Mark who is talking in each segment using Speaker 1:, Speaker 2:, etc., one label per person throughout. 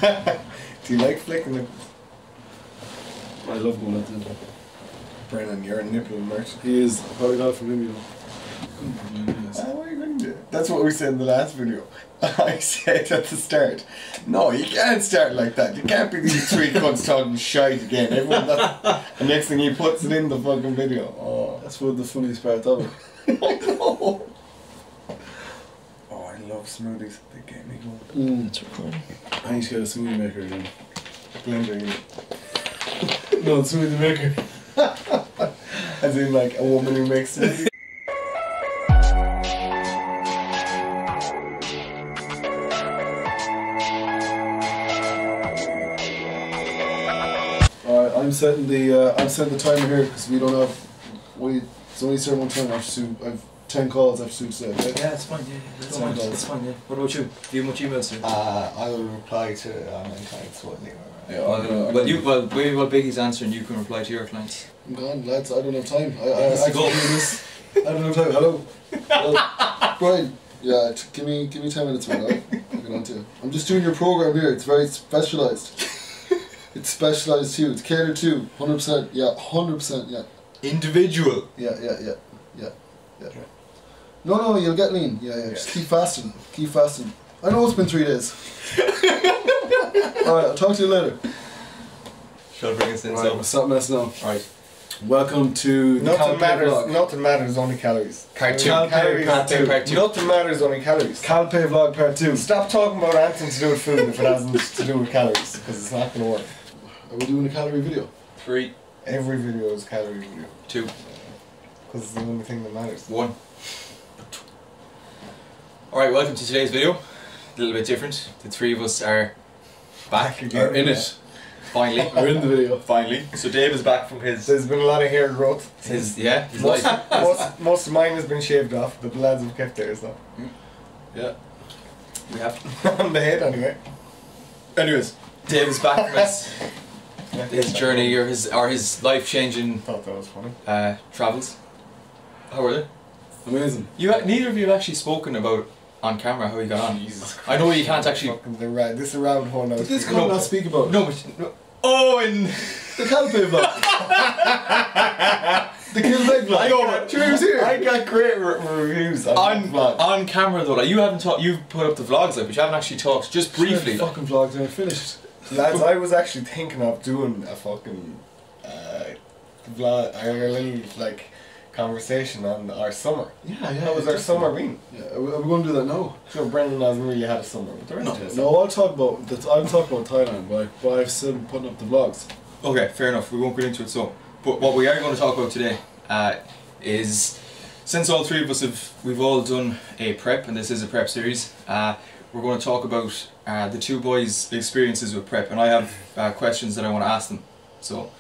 Speaker 1: Do you like flicking the...
Speaker 2: I love going at them.
Speaker 1: Brennan, you're a nipple merchant.
Speaker 2: He is. Probably not from him, you know.
Speaker 1: What are you going to do? That's what we said in the last video. I said at the start, no, you can't start like that. You can't be these three cunts talking shite again. Everyone and next thing he puts it in the fucking video. Oh.
Speaker 2: That's what the funniest part of it.
Speaker 1: I know. Oh, I love smoothies. They get me going.
Speaker 3: It's recording.
Speaker 2: I need to get a smoothie maker again.
Speaker 1: Blender.
Speaker 2: No, smoothie maker.
Speaker 1: As in like a woman who makes smoothies.
Speaker 2: Alright, I'm setting the timer here because we don't have. It's only a certain amount of time. I've 10 calls after today. Okay?
Speaker 3: Yeah, it's fine. Yeah, that's fine. That's fine. Yeah. What about you? Do you have much emails to?
Speaker 1: I will reply to online clients. What anyway.
Speaker 2: Yeah,
Speaker 3: well, while Biggie's answering, you can reply to your clients.
Speaker 2: I'm gone, lads. I don't have time. I actually do this. I don't have time. Hello, Brian. Yeah, give me 10 minutes, man. Right? I'll get on to it. I'm just doing your program here. It's very specialised. It's specialised too. It's catered to. 100%. Yeah, 100%. Yeah.
Speaker 3: Individual.
Speaker 2: Yeah. No, you'll get lean. Yeah. Just keep fasting. Keep fasting. I know it's been 3 days. Alright, I'll talk to you later.
Speaker 3: Shall bring us in.
Speaker 2: Right, stop messing up.
Speaker 3: Alright.
Speaker 2: Welcome to the
Speaker 1: Nothing matters.
Speaker 2: vlog.
Speaker 1: Nothing matters. Only calories.
Speaker 3: Part 2.
Speaker 1: Calories.
Speaker 3: Part 2.
Speaker 1: Nothing matters. Only calories.
Speaker 2: Calpay vlog part 2.
Speaker 1: Stop talking about anything to do with food if it hasn't to do with calories, because it's not going to work.
Speaker 2: Are we doing a calorie video?
Speaker 3: 3.
Speaker 1: Every video is calorie video,
Speaker 3: 2.
Speaker 1: because it's the only thing that matters.
Speaker 3: 1. Alright, welcome to today's video. A little bit different. The three of us are back.
Speaker 1: again.
Speaker 2: Are in it.
Speaker 3: Finally.
Speaker 2: We're in the video.
Speaker 3: Finally. So Dave is back from his
Speaker 1: There's been a lot of hair growth.
Speaker 3: his life.
Speaker 1: Most of mine has been shaved off, but the lads have kept theirs though.
Speaker 2: Yeah.
Speaker 3: We have.
Speaker 1: On the head anyway.
Speaker 3: Anyways, Dave is back from his journey or his life changing
Speaker 1: Thought that was funny.
Speaker 3: travels. How were they?
Speaker 2: Amazing.
Speaker 3: Neither of you have actually spoken about on camera how you got on.
Speaker 1: Jesus
Speaker 3: I know you can't actually.
Speaker 1: Fucking this is a rabbit hole now.
Speaker 2: But this can't not speak about.
Speaker 3: No, but no. Oh, and
Speaker 2: The Calpay vlog. The Kill Beg vlog.
Speaker 3: I know, but
Speaker 2: Sure, he was here.
Speaker 1: I got great reviews on the vlog.
Speaker 3: on camera though. Like you haven't talked. You've put up the vlogs, like, but you haven't actually talked. Just briefly.
Speaker 2: Sure, the fucking vlogs are finished.
Speaker 1: Lads, I was actually thinking of doing a fucking vlog, our little like conversation on our summer.
Speaker 2: Yeah.
Speaker 1: How was our summer been?
Speaker 2: Yeah, are we going to do that now?
Speaker 1: So Brendan hasn't really had a summer, but the rest of us.
Speaker 2: No, I'll talk about Thailand, but I've still been putting up the vlogs.
Speaker 3: Okay, fair enough. We won't get into it. So, but what we are going to talk about today is, since all three of us we've all done a prep, and this is a prep series. We're going to talk about the two boys' experiences with prep, and I have questions that I want to ask them. So,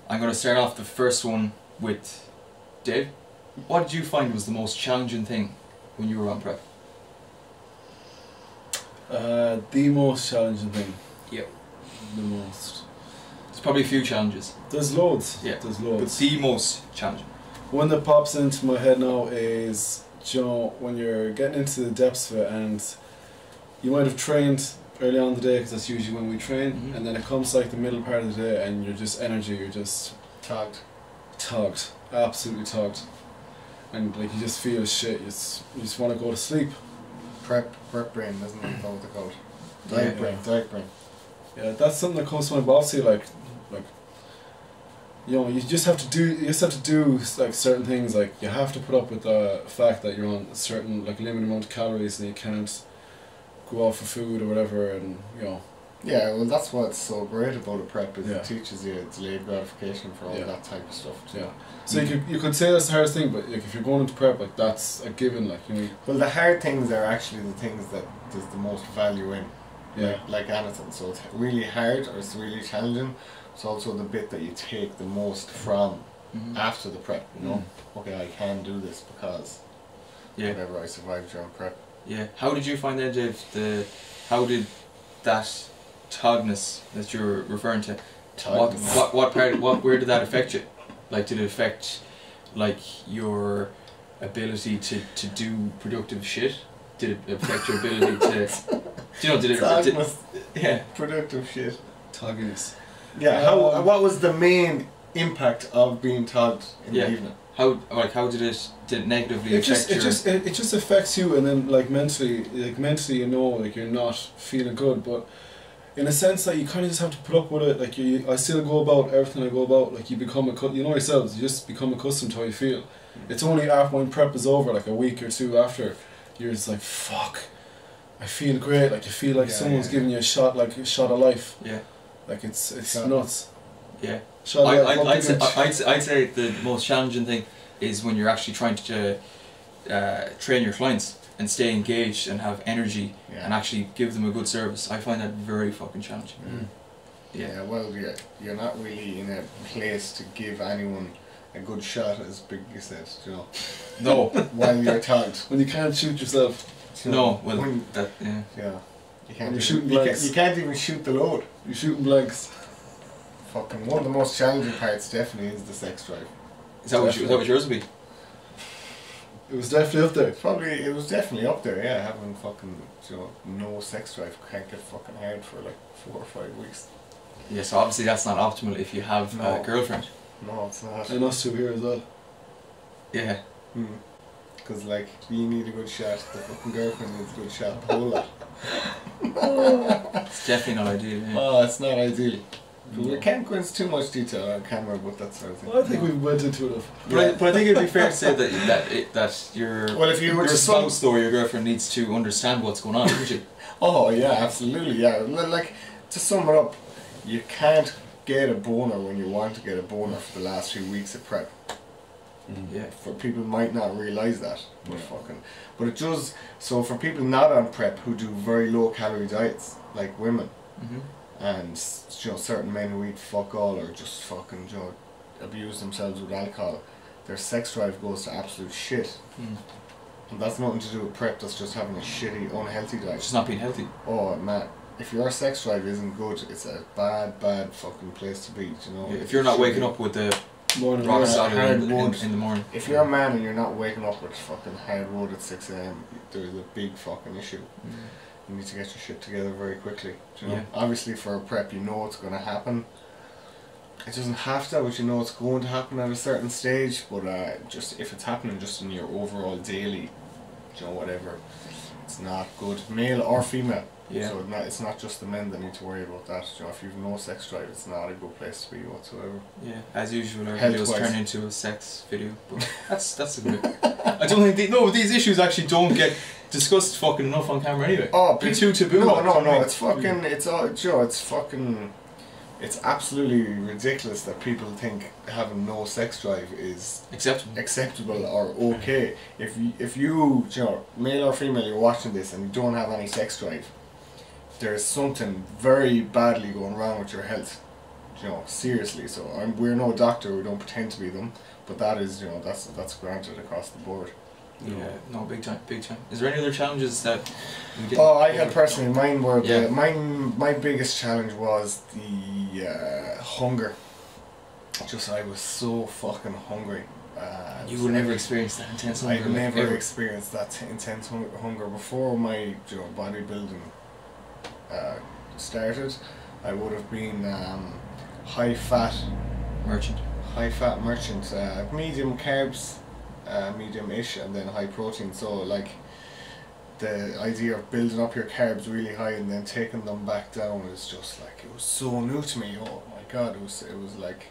Speaker 3: I'm going to start off the first one with Dave. What did you find was the most challenging thing when you were on prep?
Speaker 2: The most challenging thing.
Speaker 3: Yep.
Speaker 2: The most.
Speaker 3: There's probably a few challenges.
Speaker 2: There's loads.
Speaker 3: Yeah.
Speaker 2: There's
Speaker 3: But
Speaker 2: loads.
Speaker 3: the most challenging.
Speaker 2: One that pops into my head now is, you know, when you're getting into the depths of it, and you might have trained early on in the day, because that's usually when we train, and then it comes like the middle part of the day, and you're just you're just togged, absolutely togged, and like you just feel shit. You just want to go to sleep.
Speaker 1: Prep brain, isn't it? What they call it.
Speaker 2: Yeah.
Speaker 1: Diet brain.
Speaker 2: Yeah, that's something that comes to my boss. Like, you know, you just have to do like certain things. Like you have to put up with the fact that you're on a certain like limited amount of calories, and you can't go out for food or whatever, and you know.
Speaker 1: Yeah, well, that's what's so great about a prep is
Speaker 2: Yeah.
Speaker 1: it teaches you delayed gratification for all
Speaker 2: Yeah.
Speaker 1: that type of stuff. Too.
Speaker 2: Yeah. So you could say that's the hardest thing, but like if you're going into prep, like that's a given. Like you know.
Speaker 1: Well, the hard things are actually the things that there's the most value in.
Speaker 2: Yeah.
Speaker 1: Like anything. So it's really hard or it's really challenging. It's also the bit that you take the most from after the prep. You know, okay, I can do this because whatever I survived during prep.
Speaker 3: Yeah. How did you find that, Dave? How did that togness that you're referring to? Where did that affect you? Like, did it affect like your ability to do productive shit? did it affect your ability to? Do you know? Yeah.
Speaker 1: Productive shit.
Speaker 2: Togginess.
Speaker 1: Yeah. What was the main impact of being togged in the evening?
Speaker 3: How did it negatively affect
Speaker 2: it just affects you, and then like mentally you know, like you're not feeling good, but in a sense that you kind of just have to put up with it. Like I still go about everything I go about. Like you become you know yourselves. You just become accustomed to how you feel. It's only after when prep is over, like a week or two after, you're just like, fuck, I feel great. Like you feel like someone's giving you a shot of life.
Speaker 3: Yeah.
Speaker 2: Like it's nuts.
Speaker 3: Yeah.
Speaker 2: I'd
Speaker 3: say the most challenging thing is when you're actually trying to train your clients and stay engaged and have energy and actually give them a good service. I find that very fucking challenging.
Speaker 1: Mm. Yeah, well, you're not really in a place to give anyone a good shot, as Big said, you know.
Speaker 3: No.
Speaker 1: While you're tagged.
Speaker 2: When you can't shoot yourself.
Speaker 1: You know,
Speaker 3: no, well,
Speaker 1: Yeah.
Speaker 2: You're shooting blanks.
Speaker 1: You can't even shoot the load.
Speaker 2: You're shooting blanks.
Speaker 1: Fucking one of the most challenging parts definitely is the sex drive.
Speaker 3: Is that what yours would be?
Speaker 2: It was definitely up there.
Speaker 1: It was definitely up there, yeah, having fucking, no sex drive, can't get fucking hard for like 4 or 5 weeks.
Speaker 3: Yeah, so obviously that's not optimal if you have a girlfriend.
Speaker 1: No, it's not.
Speaker 2: And us two here as well.
Speaker 3: Yeah.
Speaker 1: Because like, you need a good shot, the fucking girlfriend needs a good shot, the whole lot.
Speaker 3: It's definitely not ideal. Yeah.
Speaker 1: Oh, it's not ideal. We can't go into too much detail on camera about that sort of thing.
Speaker 2: Well, I think we went into it enough.
Speaker 3: But I think it'd be fair to say that your your spouse or your girlfriend needs to understand what's going on, wouldn't you?
Speaker 1: Oh yeah, absolutely, yeah. Like, to sum it up, you can't get a boner when you want to get a boner for the last few weeks of prep.
Speaker 3: Yeah.
Speaker 1: For people might not realise that, but it does. So for people not on prep who do very low calorie diets, like women, and certain men who eat fuck all or just fucking abuse themselves with alcohol, their sex drive goes to absolute shit. And that's nothing to do with prep. That's just having a shitty, unhealthy diet.
Speaker 3: Just not being healthy.
Speaker 1: Oh man, if your sex drive isn't good, it's a bad fucking place to be. You know.
Speaker 3: Yeah, if you're not waking up with the rock solid in the morning.
Speaker 1: If you're a man and you're not waking up with fucking hard wood at 6 AM, there's a big fucking issue. You need to get your shit together very quickly. You know? Obviously for a prep, you know it's going to happen. It doesn't have to, but you know it's going to happen at a certain stage. But just if it's happening just in your overall daily, whatever, it's not good, male or female.
Speaker 3: Yeah.
Speaker 1: So it's not just the men that need to worry about that. If you've no sex drive, it's not a good place to be whatsoever.
Speaker 3: Yeah, as usual, our videos turn into a sex video, but that's a good. I don't think these issues actually don't get discussed fucking enough on camera anyway.
Speaker 1: Oh,
Speaker 3: they're too taboo.
Speaker 1: No, it's fucking, it's fucking, it's absolutely ridiculous that people think having no sex drive is acceptable or okay. If you, male or female, you're watching this and you don't have any sex drive, there's something very badly going wrong with your health. Seriously. So we're no doctor, we don't pretend to be them, but that is, that's granted across the board.
Speaker 3: Yeah, no, big time. Is there any other challenges that you did?
Speaker 1: Oh, I had personally, mine were my biggest challenge was the hunger. I was so fucking hungry.
Speaker 3: You would never experience that intense hunger.
Speaker 1: I'd never experienced that intense hunger before my bodybuilding started. I would have been high fat merchant, medium carbs, medium-ish, and then high protein. So like the idea of building up your carbs really high and then taking them back down is just like, it was so new to me. Oh my god, it was like,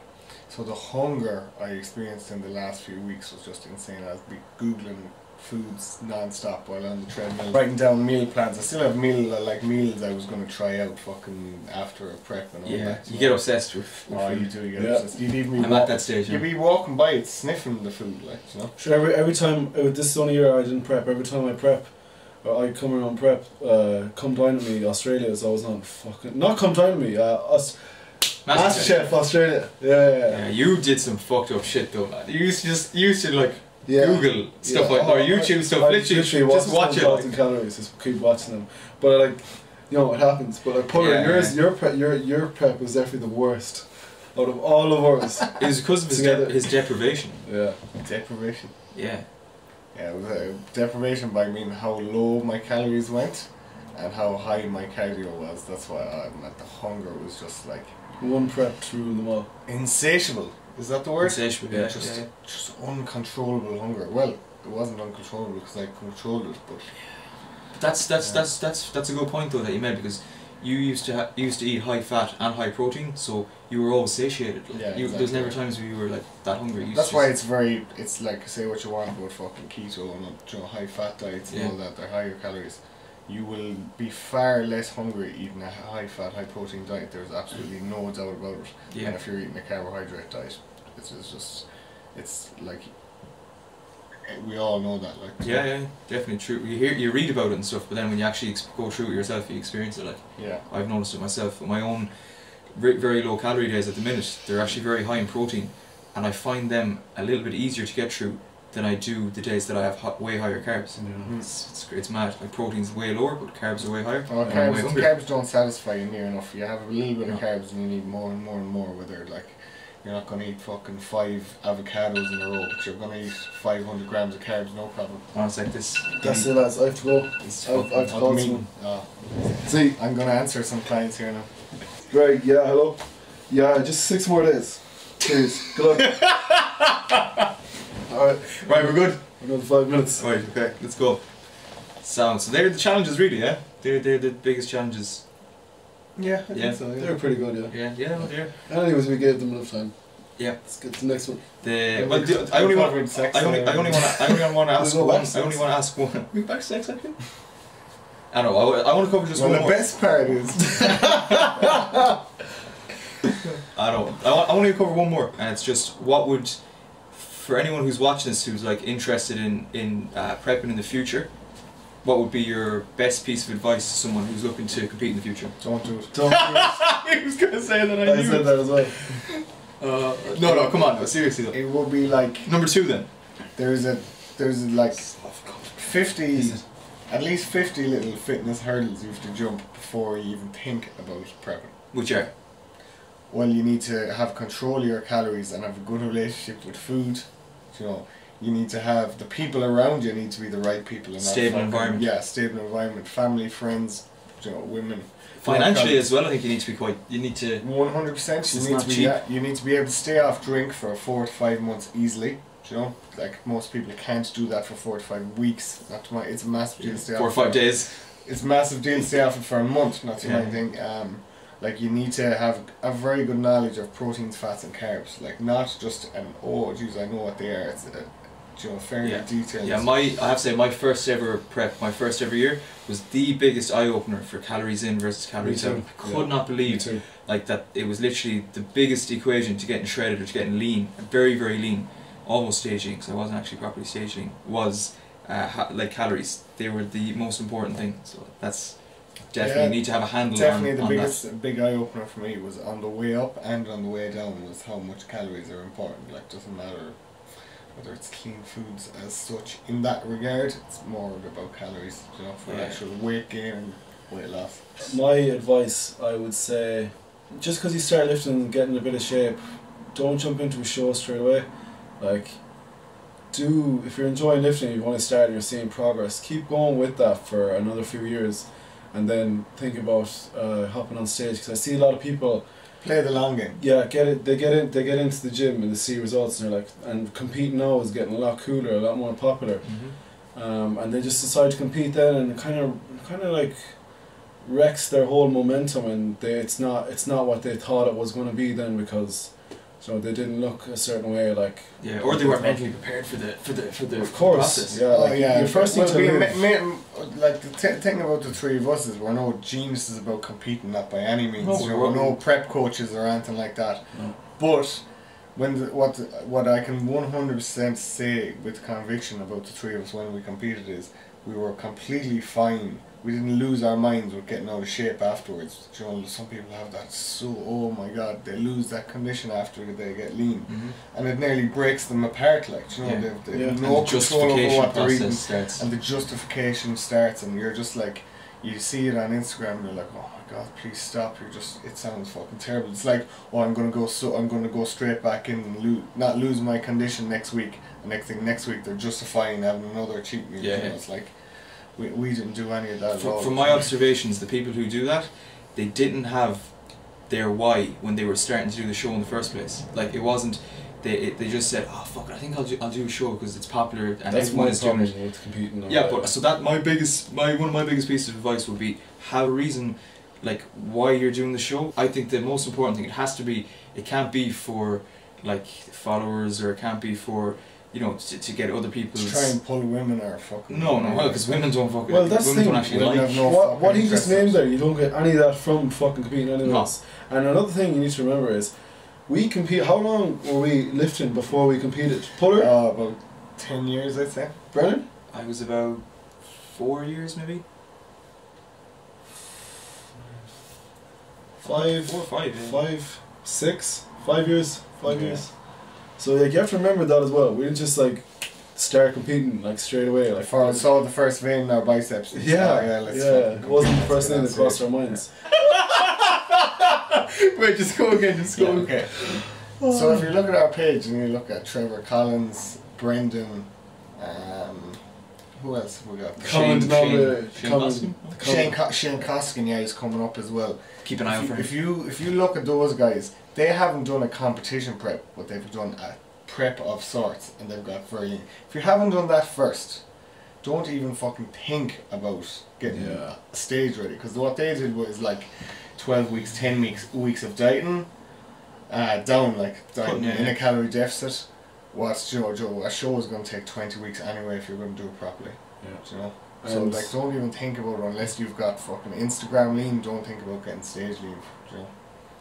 Speaker 1: so the hunger I experienced in the last few weeks was just insane. I'd be googling foods non-stop while on the treadmill, writing down meal plans. I still have meals I was going to try out fucking after a prep and all that.
Speaker 3: You get obsessed with
Speaker 1: food. You do, you get obsessed.
Speaker 3: I'm at that stage.
Speaker 1: You'd be walking by it, sniffing the food,
Speaker 2: Sure, every time, this is the only year I didn't prep, every time I prep, I come around prep, Come Dine With Me, Australia is always on fucking, not Come Dine With Me, MasterChef Australia. Yeah,
Speaker 3: you did some fucked up shit though, man. You used to like Google stuff or YouTube stuff, literally just watch it.
Speaker 2: Calories, just keep watching them. But it happens. But your prep was definitely the worst out of all of ours.
Speaker 3: It was because of his deprivation.
Speaker 2: Yeah.
Speaker 1: Deprivation.
Speaker 3: Yeah.
Speaker 1: Yeah, it was deprivation by meaning how low my calories went and how high my cardio was. That's why I'm at the hunger was just like
Speaker 2: One prep through them all.
Speaker 1: insatiable. Is that the word?
Speaker 3: Insatiable, yeah.
Speaker 1: Just uncontrollable hunger. Well, it wasn't uncontrollable because I controlled it, but
Speaker 3: That's a good point though that you made, because you used to eat high fat and high protein, so you were always satiated. Like,
Speaker 1: Yeah, exactly.
Speaker 3: There's never times where you were like that hungry.
Speaker 1: that's wigh it's like say what you want about fucking keto and high fat diets and all that. They're higher calories. You will be far less hungry eating a high fat, high protein diet. There's absolutely no doubt about it.
Speaker 3: Yeah.
Speaker 1: And if you're eating a carbohydrate diet, it's like we all know that. Like
Speaker 3: Yeah, definitely true. You read about it and stuff, but then when you actually go through it yourself, you experience it. Like
Speaker 1: yeah,
Speaker 3: I've noticed it myself. My own very low calorie days at the minute, they're actually very high in protein, and I find them a little bit easier to get through than I do the days that I have way higher carbs. It's mad. Like protein's way lower, but carbs are way higher.
Speaker 1: Oh,
Speaker 3: and I'm way hungrier.
Speaker 1: carbs don't satisfy you near enough. You have a little bit of carbs and you need more and more and more. Whether like you're not going to eat fucking 5 avocados in a row, but you're going to eat 500 grams of carbs, no problem.
Speaker 3: Oh, it's like this.
Speaker 2: That's it, lads. I have to go. I have to call someone. See,
Speaker 1: I'm going to answer some clients here now.
Speaker 2: Greg, yeah, hello. Yeah, just 6 more days. Cheers. Good luck. Alright.
Speaker 3: Right, we're good.
Speaker 2: Another 5 minutes.
Speaker 3: Right, okay, let's go. So they're the challenges, really, yeah? They're the biggest challenges.
Speaker 1: Yeah, I
Speaker 3: Yeah.
Speaker 1: think so. Yeah.
Speaker 2: They're pretty good, yeah.
Speaker 3: Yeah, they're.
Speaker 2: And anyways, we gave them enough time.
Speaker 3: Yeah.
Speaker 2: Let's get to the next one.
Speaker 3: I only want to ask
Speaker 2: We'll go
Speaker 3: one.
Speaker 2: back to
Speaker 3: I only
Speaker 2: sex.
Speaker 3: want to ask one. We back to sex, actually. I know. I want to cover just
Speaker 1: Well,
Speaker 3: one
Speaker 1: the
Speaker 3: more.
Speaker 1: best part is
Speaker 3: I know. I want to cover one more, and it's just what would, for anyone who's watching this who's like interested in prepping in the future, what would be your best piece of advice to someone who's looking to compete in the future?
Speaker 1: don't do it.
Speaker 2: Don't do it.
Speaker 3: He was gonna say that.
Speaker 2: I said that as well.
Speaker 3: No, come on, no, seriously though.
Speaker 1: It will be like
Speaker 3: Number 2 then.
Speaker 1: there's like 50, at least 50 little fitness hurdles you have to jump before you even think about prepping.
Speaker 3: Which are?
Speaker 1: Well, you need to have control of your calories and have a good relationship with food. You know, you need to have the people around you need to be the right people. And
Speaker 3: Stable environment.
Speaker 1: Yeah, stable environment. Family, friends, women.
Speaker 3: Financially as well, I think you need to be quite. You need to.
Speaker 1: 100%.
Speaker 3: It's
Speaker 1: You need
Speaker 3: not
Speaker 1: to be.
Speaker 3: cheap.
Speaker 1: You need to be able to stay off drink for 4 to 5 months easily. You know, like most people can't do that for 4 to 5 weeks. Not to my. It's a massive deal to stay
Speaker 3: 4 or
Speaker 1: off.
Speaker 3: 5 days.
Speaker 1: It's a massive deal to stay off it for a month. Not to
Speaker 3: Yeah.
Speaker 1: my thing. Like you need to have a very good knowledge of proteins, fats, and carbs. Like not just oh geez, I know what they are. It's fairly detailed.
Speaker 3: Yeah, I have to say my first ever prep, my first ever year was the biggest eye opener for calories in versus calories out. I could not believe like that. It was literally the biggest equation to getting shredded or to getting lean, very very lean, almost stage eating because I wasn't actually properly stage eating. Was like calories. They were the most important thing. So that's definitely need to have a handle
Speaker 1: definitely
Speaker 3: on
Speaker 1: the
Speaker 3: on
Speaker 1: biggest big eye opener for me was on the way up and on the way down was how much calories are important. Like doesn't matter whether it's clean foods as such in that regard. It's more about calories. For actual weight gain and weight loss.
Speaker 2: My advice, I would say, just because you start lifting and getting a bit of shape, don't jump into a show straight away. Like, if you're enjoying lifting, you want to start and you're seeing progress, keep going with that for another few years, and then think about hopping on stage. Because I see a lot of people
Speaker 1: play the long game.
Speaker 2: Yeah, they get into the gym and they see results, and they're like, and competing now is getting a lot cooler, a lot more popular. And they just decide to compete then, and it kind of like wrecks their whole momentum, and it's not what they thought it was going to be then, because they didn't look a certain way, like
Speaker 3: or they weren't mentally prepared for the
Speaker 2: of course
Speaker 3: process.
Speaker 2: You first need to live.
Speaker 1: Like the thing about the three of us is we're no geniuses about competing, not by any means.
Speaker 3: No,
Speaker 1: we're no prep coaches or anything like that.
Speaker 2: No.
Speaker 1: But what I can 100% say with conviction about the three of us when we competed is we were completely fine. We didn't lose our minds with getting out of shape afterwards. Some people have that oh my god, they lose that condition after they get lean, and it nearly breaks them apart. Like they've no control over what they're eating, and the justification starts, and you're just like, you see it on Instagram and you're like, oh my god, please stop, it sounds fucking terrible. It's like, oh, I'm gonna go straight back in and not lose my condition next week. And next week they're justifying having another cheat meal.
Speaker 3: Yeah.
Speaker 1: You know, it's like, we didn't do any of that at all.
Speaker 3: From my observations, the people who do that, they didn't have their why when they were starting to do the show in the first place. Like, it wasn't, they just said, oh fuck it, I think I'll do a show because it's popular and
Speaker 2: That's
Speaker 3: everyone
Speaker 2: my
Speaker 3: is doing it.
Speaker 2: problem with competing.
Speaker 3: Yeah, but so that one of my biggest pieces of advice would be have a reason, like why you're doing the show. I think the most important thing, it can't be for like followers, or it can't be for, you know, to get other people's.
Speaker 1: To try and pull women or fucking.
Speaker 3: No, because women don't fucking.
Speaker 2: Well, that's
Speaker 3: women
Speaker 2: the
Speaker 3: don't
Speaker 2: thing.
Speaker 3: actually
Speaker 1: Women
Speaker 3: like.
Speaker 1: have no
Speaker 2: what
Speaker 1: fucking
Speaker 2: he just
Speaker 1: interest.
Speaker 2: named there, you don't get any of that from fucking competing anywhere
Speaker 3: No.
Speaker 2: else. And another thing you need to remember is, we compete. How long were we lifting before we competed? Puller?
Speaker 1: About 10 years, I'd say.
Speaker 2: Brennan?
Speaker 3: I was about 4 years maybe.
Speaker 2: 5,
Speaker 3: 4 or 5. Yeah.
Speaker 2: 5, 6, 5 years, 5
Speaker 1: Yeah.
Speaker 2: years. So like you have to remember that as well. We didn't just like start competing like straight away. Like
Speaker 1: Before I saw the first vein in our biceps. it's
Speaker 2: yeah,
Speaker 1: like,
Speaker 2: yeah.
Speaker 1: let's
Speaker 2: It wasn't the first thing that
Speaker 1: that's
Speaker 2: crossed our minds.
Speaker 3: Wait, just go again. Just go.
Speaker 1: Yeah, okay. So if you look at our page and you look at Trevor Collins, Brendan, who else have we got?
Speaker 3: Shane
Speaker 2: Comment-
Speaker 3: Costin?
Speaker 1: Shane Coskin, yeah, is coming up as well.
Speaker 3: Keep an eye out for him.
Speaker 1: If you look at those guys, they haven't done a competition prep, but they've done a prep of sorts, and they've got very. If you haven't done that first, don't even fucking think about getting stage ready, because what they did was like 12 weeks, 10 weeks of dieting, dieting in a calorie deficit. What's Joe? A show is going to take 20 weeks anyway if you're going to do it properly.
Speaker 2: Yeah.
Speaker 1: You know. So
Speaker 2: And
Speaker 1: like, don't even think about it unless you've got fucking Instagram lean. Don't think about getting stage leave. You know.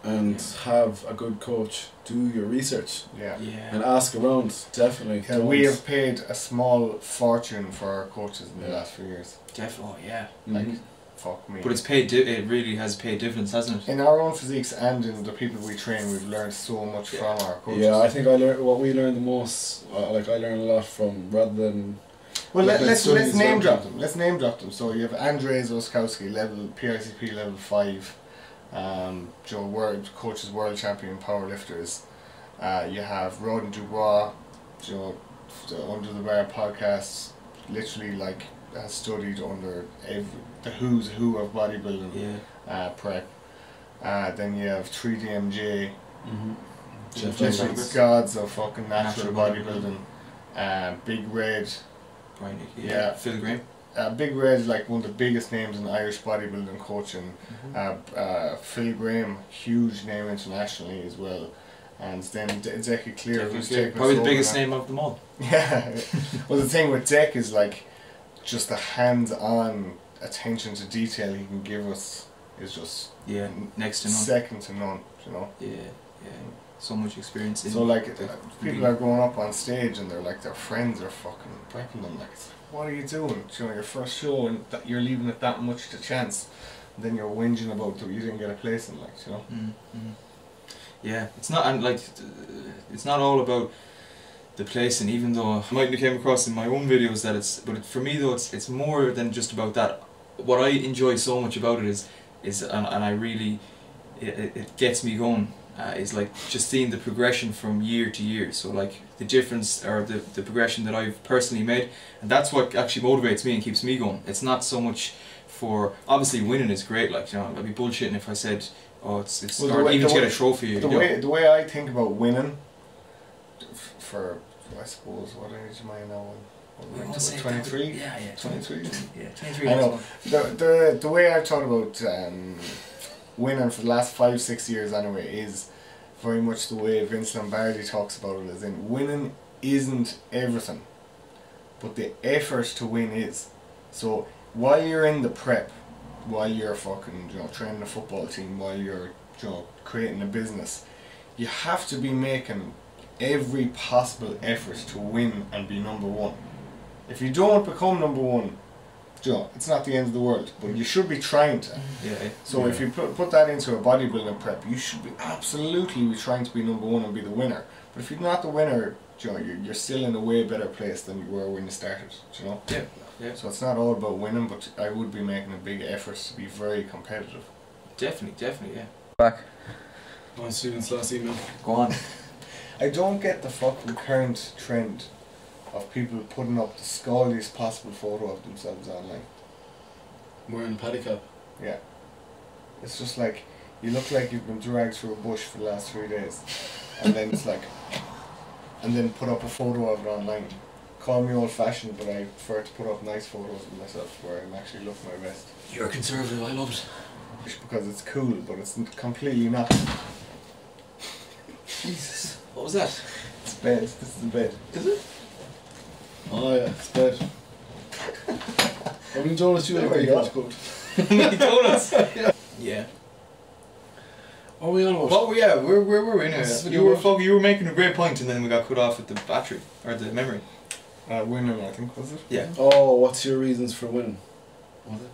Speaker 2: and have a good coach. Do your research
Speaker 1: Yeah.
Speaker 2: and ask around. Definitely.
Speaker 1: Yeah, we have paid a small fortune for our coaches in the last few years.
Speaker 3: Definitely, yeah.
Speaker 1: Like, fuck me.
Speaker 3: But it's paid. It really has paid dividends, hasn't it?
Speaker 1: In our own physiques and in the people we train, we've learned so much from our coaches.
Speaker 2: Yeah, I think what we learned the most. Like I learned a lot from rather than.
Speaker 1: Well,
Speaker 2: looking at
Speaker 1: let's
Speaker 2: studies
Speaker 1: name
Speaker 2: around
Speaker 1: drop
Speaker 2: people.
Speaker 1: them. Let's name drop them. So you have Andrzej Zoskowski, PICP level 5. Coaches world champion powerlifters. You have Rodin Dubois, the Under the Bar podcast, literally like has studied under the who's who of bodybuilding prep. Then you have 3DMJ, literally gods of fucking natural bodybuilding. Big Red,
Speaker 3: Right, Phil Graham.
Speaker 1: Big Red is like one of the biggest names in Irish bodybuilding coaching. Phil Graham, huge name internationally as well. And then Zeki Clear, who's taken
Speaker 3: probably
Speaker 1: us
Speaker 3: the
Speaker 1: over
Speaker 3: biggest
Speaker 1: now.
Speaker 3: name of them all.
Speaker 1: Yeah. Well, the thing with Zek is like, just the hands-on attention to detail he can give us is just
Speaker 3: Next to none.
Speaker 1: second to none. You know.
Speaker 3: Yeah. So much experience.
Speaker 1: So like, people are going up on stage and they're like, their friends are fucking prepping them like, what are you doing? You know, your first show and you're leaving it that much to chance. And then you're whinging about that you didn't get a place in, like, you know.
Speaker 3: Yeah, it's not, and like, it's not all about the place. And even though I might have came across in my own videos that but for me though, it's more than just about that. What I enjoy so much about it is and I really, it gets me going. Is like just seeing the progression from year to year. So like the difference or the progression that I've personally made, and that's what actually motivates me and keeps me going. It's not so much for, obviously winning is great, like, you know, I'd be bullshitting if I said, oh it's
Speaker 1: Well,
Speaker 3: or even to get a trophy.
Speaker 1: The way I think about winning, for I suppose what age am I now? 23.
Speaker 3: Yeah.
Speaker 1: 23.
Speaker 3: Yeah, 23.
Speaker 1: I know. The way I've thought about winning for the last 5-6 years anyway is very much the way Vince Lombardi talks about it, as in winning isn't everything, but the effort to win is. So while you're in the prep, while you're fucking training a football team, while you're creating a business, you have to be making every possible effort to win and be number one. If you don't become number one, it's not the end of the world, but you should be trying to. So if you put that into a bodybuilding prep, you should be absolutely trying to be number one and be the winner. But if you're not the winner, you're still in a way better place than you were when you started. You know.
Speaker 3: Yeah. Yeah.
Speaker 1: So it's not all about winning, but I would be making a big effort to be very competitive.
Speaker 3: Definitely, yeah.
Speaker 4: Back.
Speaker 2: My students last email.
Speaker 4: Go on.
Speaker 1: I don't get the fucking current trend of people putting up the scaldiest possible photo of themselves online.
Speaker 2: Wearing a paddy cap.
Speaker 1: Yeah. It's just like, you look like you've been dragged through a bush for the last 3 days. And then it's like, and then put up a photo of it online. Call me old fashioned, but I prefer to put up nice photos of myself where I'm actually looking my best.
Speaker 3: You're conservative, I love it.
Speaker 1: Just because it's cool, but it's completely not.
Speaker 3: Jesus. What was that?
Speaker 1: It's bed, this is the bed.
Speaker 3: Is it?
Speaker 2: Oh yeah, it's bad. How many donuts you
Speaker 1: There
Speaker 2: have?
Speaker 1: we go.
Speaker 2: Code?
Speaker 3: Donuts. Yeah.
Speaker 2: What are we on about?
Speaker 3: Well, yeah, where were we now?
Speaker 2: What's this
Speaker 3: You were
Speaker 2: video
Speaker 3: you were making a great point, and then we got cut off with the battery or the memory.
Speaker 1: Winning, I think, was it?
Speaker 3: Yeah.
Speaker 2: Oh, what's your reasons for winning? Was it?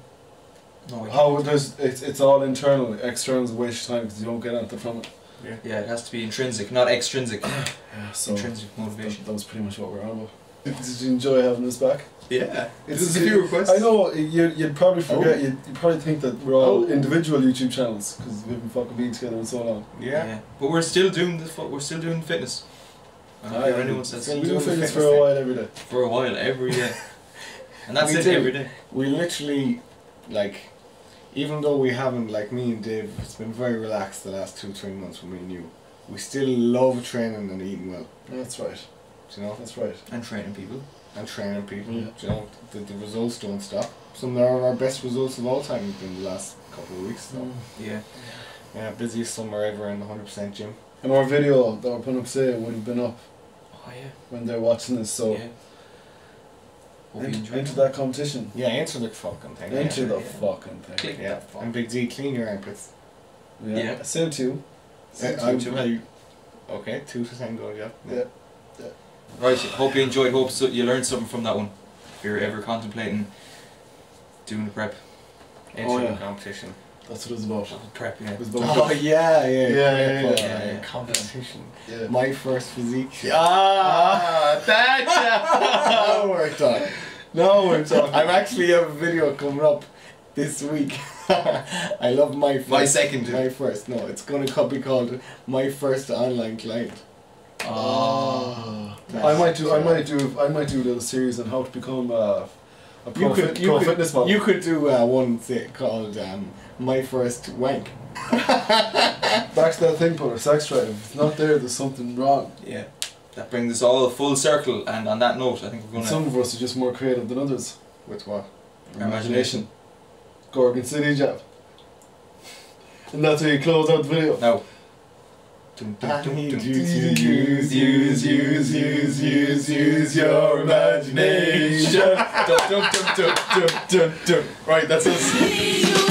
Speaker 3: No.
Speaker 2: How it's all internal. External is a waste of time because you don't get anything from it.
Speaker 1: Yeah.
Speaker 3: Yeah, it has to be intrinsic, not extrinsic.
Speaker 2: Yeah, so
Speaker 3: Intrinsic motivation.
Speaker 2: That was pretty much what we're on about. Did you enjoy having us back?
Speaker 3: Yeah.
Speaker 2: It's
Speaker 3: There's a few requests.
Speaker 2: I know you'd probably forget.
Speaker 1: Oh.
Speaker 2: You'd probably think that we're all
Speaker 1: Oh.
Speaker 2: individual YouTube channels because we've been fucking being together in so long.
Speaker 1: Yeah.
Speaker 3: But we're still doing we're still doing fitness. I don't care if anyone says
Speaker 1: still
Speaker 2: We do
Speaker 1: doing the
Speaker 2: fitness for
Speaker 1: fitness
Speaker 2: a
Speaker 1: thing.
Speaker 2: while every day.
Speaker 3: for a while, every day. And that's
Speaker 1: We
Speaker 3: it,
Speaker 1: do.
Speaker 3: every day.
Speaker 1: We literally, like, even though we haven't, like me and Dave, it's been very relaxed the last 2-3 months with me and you. We still love training and eating well.
Speaker 2: That's right.
Speaker 1: Do you know?
Speaker 2: That's right.
Speaker 3: And training people.
Speaker 1: And training people.
Speaker 2: Yeah.
Speaker 1: Do you know? The results don't stop. Some of our best results of all time have been the last couple of weeks. So.
Speaker 3: Yeah.
Speaker 1: Yeah, busiest summer ever in the 100% gym.
Speaker 2: And our video that we're putting up today would have been up
Speaker 3: Oh yeah.
Speaker 2: when they're watching this. So
Speaker 3: Yeah. Hope you enjoyed
Speaker 2: into
Speaker 3: it.
Speaker 2: that competition.
Speaker 1: Yeah, enter the fucking thing.
Speaker 2: Into the
Speaker 3: yeah.
Speaker 2: fucking thing.
Speaker 3: Click
Speaker 1: Yeah,
Speaker 3: that fuck.
Speaker 1: and Big D, clean your armpits.
Speaker 3: Yeah.
Speaker 2: Same too.
Speaker 1: Okay, 2 to 10 go, yeah.
Speaker 2: Yeah.
Speaker 3: Right, hope you enjoyed, hope so you learned something from that one. If you're ever contemplating doing the prep.
Speaker 1: Enter
Speaker 2: Oh,
Speaker 1: the
Speaker 2: yeah.
Speaker 1: competition.
Speaker 2: That's what it was about.
Speaker 3: Prep, yeah.
Speaker 2: It was
Speaker 1: Oh
Speaker 2: about
Speaker 1: yeah,
Speaker 3: yeah.
Speaker 1: competition.
Speaker 2: yeah.
Speaker 1: My first physique.
Speaker 3: Ah,
Speaker 1: Now we're done.
Speaker 2: Now we're talking.
Speaker 1: I'm actually have a video coming up this week. I love my first.
Speaker 3: My second.
Speaker 1: My first. No, it's gonna be called My First Online Client.
Speaker 2: Ah. I might do a little series on how to become a pro fitness model.
Speaker 1: You could do one called My First Wank.
Speaker 2: Back to that thing, Putter, sex drive. If it's not there, there's something wrong.
Speaker 3: Yeah. That brings us all full circle, and on that note, I think we're going to...
Speaker 2: Some of us are just more creative than others.
Speaker 1: With what?
Speaker 3: Our imagination.
Speaker 2: Gorgon City Jab. And that's how you close out the video.
Speaker 3: Now.
Speaker 1: I need you to use your imagination.
Speaker 3: Right, that's us.